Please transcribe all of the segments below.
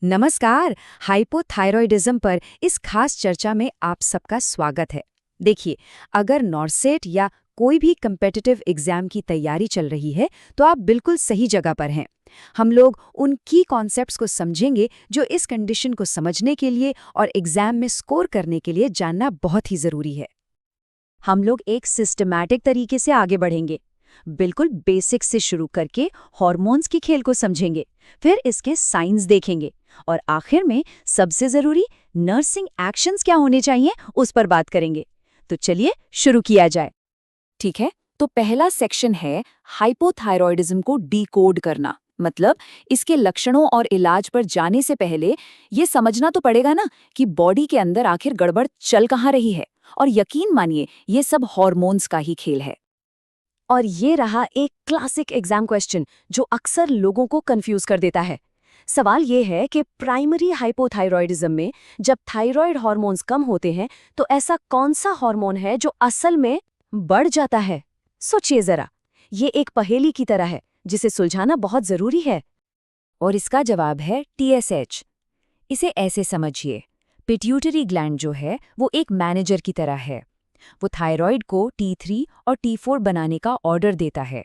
नमस्कार। हाइपोथायरॉयडिज्म पर इस खास चर्चा में आप सबका स्वागत है। देखिए, अगर नॉर्सेट या कोई भी कम्पिटिटिव एग्जाम की तैयारी चल रही है तो आप बिल्कुल सही जगह पर हैं। हम लोग उन की कॉन्सेप्ट्स को समझेंगे जो इस कंडीशन को समझने के लिए और एग्जाम में स्कोर करने के लिए जानना बहुत ही जरूरी है। हम लोग एक सिस्टमैटिक तरीके से आगे बढ़ेंगे, बिल्कुल बेसिक से शुरू करके हॉर्मोन्स की खेल को समझेंगे, फिर इसके साइंस देखेंगे और आखिर में सबसे जरूरी नर्सिंग एक्शंस क्या होने चाहिए उस पर बात करेंगे। तो चलिए शुरू किया जाए। ठीक है, तो पहला सेक्शन है हाइपोथायरॉयडिज्म को डिकोड करना। मतलब इसके लक्षणों और इलाज पर जाने से पहले ये समझना तो पड़ेगा ना कि बॉडी के अंदर आखिर गड़बड़ चल कहाँ रही है। और यकीन मानिए, ये सब हॉर्मोन्स का ही खेल है। और ये रहा एक क्लासिक एग्जाम क्वेश्चन जो अक्सर लोगों को कंफ्यूज कर देता है। सवाल ये है कि प्राइमरी हाइपोथायरॉयडिज्म में जब थायराइड हार्मोन्स कम होते हैं तो ऐसा कौन सा हार्मोन है जो असल में बढ़ जाता है। सोचिए जरा, ये एक पहेली की तरह है जिसे सुलझाना बहुत जरूरी है। और इसका जवाब है TSH। इसे ऐसे समझिए, पिट्यूटरी ग्लैंड जो है वो एक मैनेजर की तरह है। वो थायराइड को T3 और T4 बनाने का ऑर्डर देता है।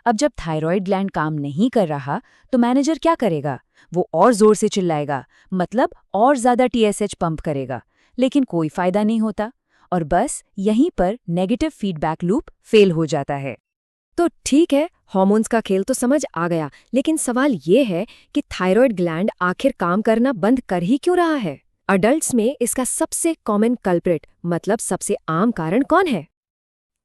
अब जब थायराइड ग्लैंड काम नहीं कर रहा तो मैनेजर क्या करेगा? वो और जोर से चिल्लाएगा, मतलब और ज्यादा TSH पंप करेगा, लेकिन कोई फायदा नहीं होता और बस यहीं पर नेगेटिव फीडबैक लूप फेल हो जाता है। तो ठीक है, हार्मोन्स का खेल तो समझ आ गया, लेकिन सवाल ये है कि थायराइड ग्लैंड आखिर काम करना बंद कर ही क्यों रहा है? अडल्ट्स में इसका सबसे कॉमन कल्प्रिट, मतलब सबसे आम कारण कौन है?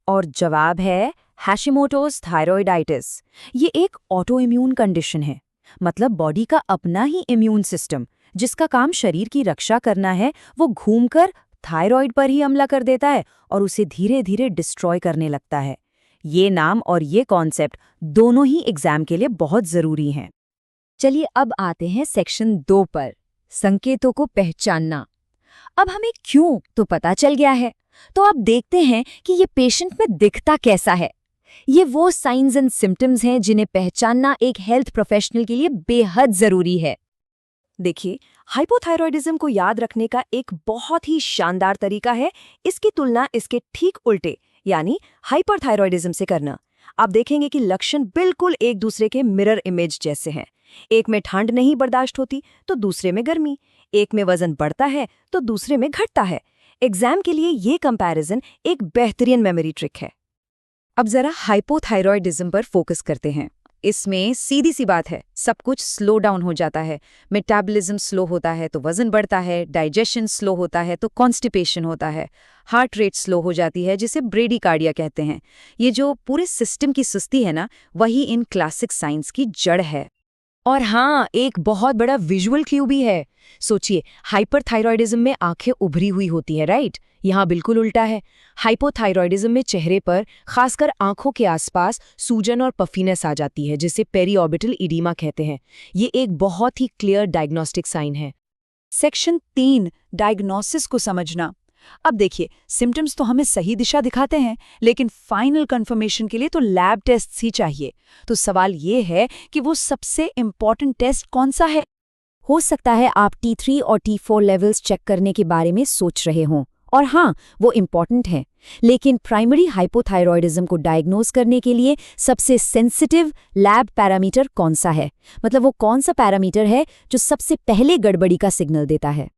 और जवाब है हैशिमोटोस थायरॉयडाइटिस। ये एक ऑटो इम्यून कंडीशन है, मतलब बॉडी का अपना ही इम्यून सिस्टम जिसका काम शरीर की रक्षा करना है, वो घूमकर थायराइड पर ही हमला कर देता है और उसे धीरे धीरे डिस्ट्रॉय करने लगता है। ये नाम और ये कॉन्सेप्ट दोनों ही एग्जाम के लिए बहुत जरूरी हैं। चलिए अब आते हैं सेक्शन 2 पर, संकेतों को पहचानना। अब हमें क्यों तो पता चल गया है, तो अब देखते हैं कि ये पेशेंट में दिखता कैसा है। ये वो साइंस एंड सिम्टम्स हैं जिन्हें पहचानना एक हेल्थ प्रोफेशनल के लिए बेहद जरूरी है। देखिए, हाइपोथायरॉयडिज्म को याद रखने का एक बहुत ही शानदार तरीका है इसकी तुलना इसके ठीक उल्टे यानी हाइपरथायरॉयडिज्म से करना। आप देखेंगे कि लक्षण बिल्कुल एक दूसरे के मिरर इमेज जैसे हैं। एक में ठंड नहीं बर्दाश्त होती तो दूसरे में गर्मी, एक में वजन बढ़ता है तो दूसरे में घटता है। एग्जाम के लिए ये कंपैरिजन एक बेहतरीन मेमोरी ट्रिक है। अब जरा हाइपोथायरॉयडिज्म पर फोकस करते हैं। इसमें सीधी सी बात है, सब कुछ स्लो डाउन हो जाता है। मेटाबॉलिज्म स्लो होता है तो वजन बढ़ता है, डाइजेशन स्लो होता है तो कॉन्स्टिपेशन होता है, हार्ट रेट स्लो हो जाती है जिसे ब्रेडिकार्डिया कहते हैं। ये जो पूरे सिस्टम की सुस्ती है ना, वही इन क्लासिक साइंस की जड़ है। और हाँ, एक बहुत बड़ा विजुअल क्यू भी है। सोचिए, हाइपरथायरॉयडिज्म में आंखें उभरी हुई होती हैं, राइट? यहाँ बिल्कुल उल्टा है। हाइपोथायरॉयडिज्म में चेहरे पर, खासकर आंखों के आसपास सूजन और पफीनेस आ जाती है जिसे पेरीऑर्बिटल इडीमा कहते हैं। ये एक बहुत ही क्लियर डायग्नोस्टिक साइन है। सेक्शन 3, डायग्नोसिस को समझना। अब देखिए, सिम्टम्स तो हमें सही दिशा दिखाते हैं, लेकिन फाइनल कंफर्मेशन के लिए तो लैब टेस्ट्स ही चाहिए। तो सवाल ये है कि वो सबसे इम्पॉर्टेंट टेस्ट कौन सा है? हो सकता है आप T3 और T4 लेवल्स चेक करने के बारे में सोच रहे हों, और हाँ, वो इम्पॉर्टेंट है, लेकिन प्राइमरी हाइपोथायरॉयडिज्म को डायग्नोज करने के लिए सबसे सेंसिटिव लैब पैरामीटर कौन सा है? मतलब वो कौन सा पैरामीटर है जो सबसे पहले गड़बड़ी का सिग्नल देता है?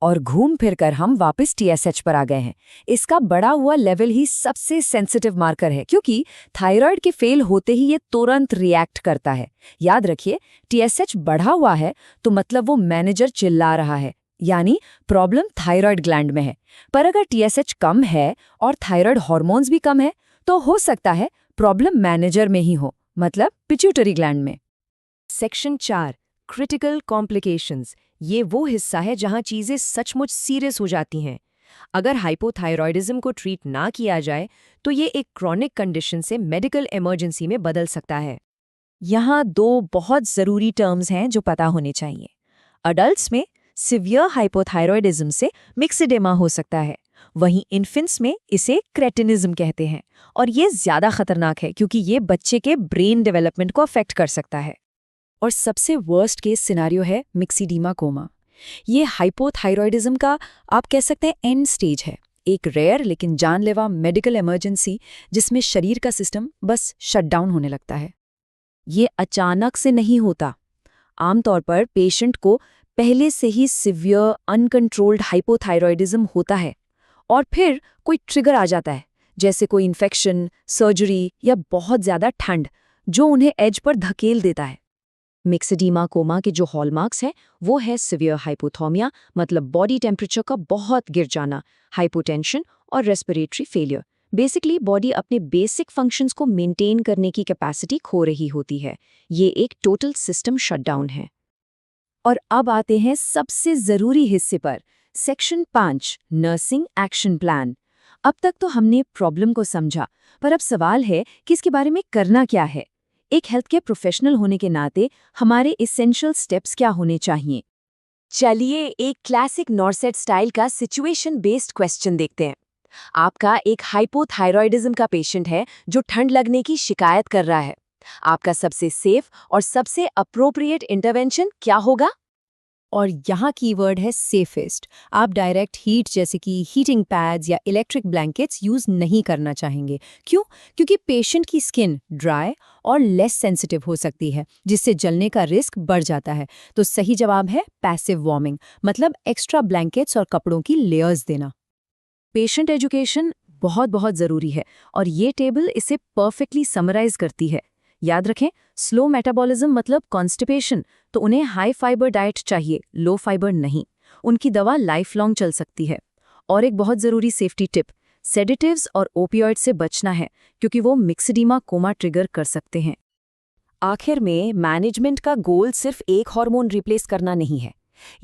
और घूम फिर कर हम वापस TSH पर आ गए हैं। इसका बढ़ा हुआ लेवल ही सबसे सेंसिटिव मार्कर है, क्योंकि थायराइड के फेल होते ही ये तुरंत रिएक्ट करता है। याद रखिए, TSH बढ़ा हुआ है तो मतलब वो मैनेजर चिल्ला रहा है, यानी प्रॉब्लम थायराइड ग्लैंड में है। पर अगर TSH कम है और थायराइड हार्मोन्स भी कम है तो हो सकता है प्रॉब्लम मैनेजर में ही हो, मतलब पिट्यूटरी ग्लैंड में। Section 4, critical complications. ये वो हिस्सा है जहां चीजें सचमुच सीरियस हो जाती हैं। अगर हाइपोथायरॉयडिज्म को ट्रीट ना किया जाए तो ये एक क्रॉनिक कंडीशन से मेडिकल इमरजेंसी में बदल सकता है। यहाँ 2 बहुत ज़रूरी टर्म्स हैं जो पता होने चाहिए। अडल्ट्स में सिवियर हाइपोथायरॉयडिज्म से मिक्सिडेमा हो सकता है, वहीं इन्फेंट्स में इसे क्रेटिनिज्म कहते हैं, और ये ज़्यादा खतरनाक है क्योंकि ये बच्चे के ब्रेन डेवलपमेंट को अफेक्ट कर सकता है। और सबसे वर्स्ट केस सिनेरियो है मिक्सिडीमा कोमा। ये हाइपोथायरॉयडिज्म का आप कह सकते हैं एंड स्टेज है, एक रेयर लेकिन जानलेवा मेडिकल इमरजेंसी जिसमें शरीर का सिस्टम बस शटडाउन होने लगता है। ये अचानक से नहीं होता। आमतौर पर पेशेंट को पहले से ही सिवियर अनकंट्रोल्ड हाइपोथायरॉयडिज्म होता है और फिर कोई ट्रिगर आ जाता है, जैसे कोई इन्फेक्शन, सर्जरी या बहुत ज़्यादा ठंड, जो उन्हें एज पर धकेल देता है। मिक्सिडीमा कोमा के जो हॉलमार्क्स हैं वो है सिवियर हाइपोथर्मिया, मतलब बॉडी टेम्परेचर का बहुत गिर जाना, हाइपोटेंशन और रेस्पिरेटरी फेलियर। बेसिकली बॉडी अपने बेसिक फंक्शंस को मेंटेन करने की कैपेसिटी खो रही होती है। ये एक टोटल सिस्टम शटडाउन है। और अब आते हैं सबसे ज़रूरी हिस्से पर, सेक्शन 5, नर्सिंग एक्शन प्लान। अब तक तो हमने प्रॉब्लम को समझा, पर अब सवाल है कि इसके बारे में करना क्या है। एक हेल्थ केयर प्रोफेशनल होने के नाते हमारे एसेंशियल स्टेप्स क्या होने चाहिए? चलिए एक क्लासिक नॉर्सेट स्टाइल का सिचुएशन बेस्ड क्वेश्चन देखते हैं। आपका एक हाइपोथायरॉयडिज्म का पेशेंट है जो ठंड लगने की शिकायत कर रहा है। आपका सबसे सेफ और सबसे अप्रोप्रिएट इंटरवेंशन क्या होगा? और यहाँ कीवर्ड है सेफेस्ट। आप डायरेक्ट हीट जैसे कि हीटिंग पैड्स या इलेक्ट्रिक ब्लैंकेट्स यूज़ नहीं करना चाहेंगे। क्यों? क्योंकि पेशेंट की स्किन ड्राई और लेस सेंसिटिव हो सकती है, जिससे जलने का रिस्क बढ़ जाता है। तो सही जवाब है पैसिव वार्मिंग, मतलब एक्स्ट्रा ब्लैंकेट्स और कपड़ों की लेयर्स देना। पेशेंट एजुकेशन बहुत बहुत ज़रूरी है और ये टेबल इसे परफेक्टली समराइज करती है। याद रखें, स्लो मेटाबॉलिज्म मतलब कॉन्स्टिपेशन, तो उन्हें हाई फाइबर डाइट चाहिए, लो फाइबर नहीं। उनकी दवा लाइफ लॉन्ग चल सकती है। और एक बहुत ज़रूरी सेफ्टी टिप, सेडेटिव्स और ओपियोइड से बचना है, क्योंकि वो मिक्सिडीमा कोमा ट्रिगर कर सकते हैं। आखिर में मैनेजमेंट का गोल सिर्फ एक हार्मोन रिप्लेस करना नहीं है,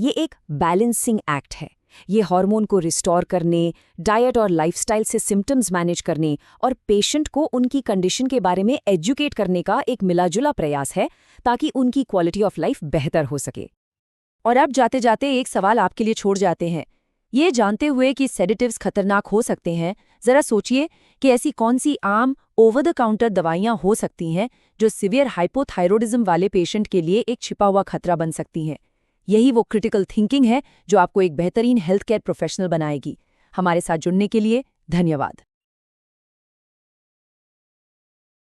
ये एक बैलेंसिंग एक्ट है। ये हार्मोन को रिस्टोर करने, डाइट और लाइफस्टाइल से सिम्टम्स मैनेज करने और पेशेंट को उनकी कंडीशन के बारे में एजुकेट करने का एक मिलाजुला प्रयास है, ताकि उनकी क्वालिटी ऑफ लाइफ बेहतर हो सके। और अब जाते जाते एक सवाल आपके लिए छोड़ जाते हैं। ये जानते हुए कि सेडेटिव्स खतरनाक हो सकते हैं, जरा सोचिए कि ऐसी कौन सी आम ओवर द काउंटर दवाइयाँ हो सकती हैं जो सिवियर हाइपोथायरॉयडिज्म वाले पेशेंट के लिए एक छिपा हुआ खतरा बन सकती हैं। यही वो क्रिटिकल थिंकिंग है जो आपको एक बेहतरीन हेल्थ केयर प्रोफेशनल बनाएगी। हमारे साथ जुड़ने के लिए धन्यवाद।